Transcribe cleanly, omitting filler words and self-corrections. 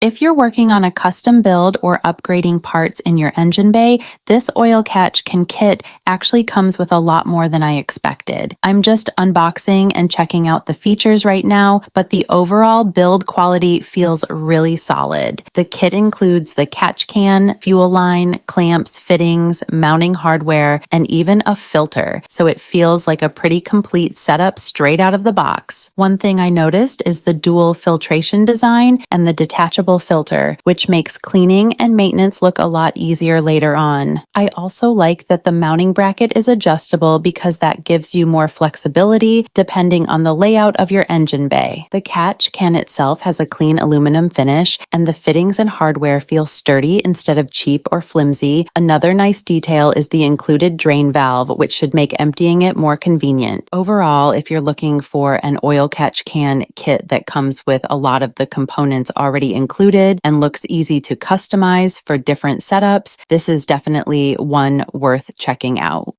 If you're working on a custom build or upgrading parts in your engine bay, this oil catch kit actually comes with a lot more than I expected. I'm just unboxing and checking out the features right now, but the overall build quality feels really solid. The kit includes the catch can, fuel line, clamps, fittings, mounting hardware, and even a filter, so it feels like a pretty complete setup straight out of the box. One thing I noticed is the dual filtration design and the detachable filter, which makes cleaning and maintenance look a lot easier later on. I also like that the mounting bracket is adjustable because that gives you more flexibility depending on the layout of your engine bay. The catch can itself has a clean aluminum finish, and the fittings and hardware feel sturdy instead of cheap or flimsy. Another nice detail is the included drain valve, which should make emptying it more convenient. Overall, if you're looking for an oil catch can kit that comes with a lot of the components already included and looks easy to customize for different setups, this is definitely one worth checking out.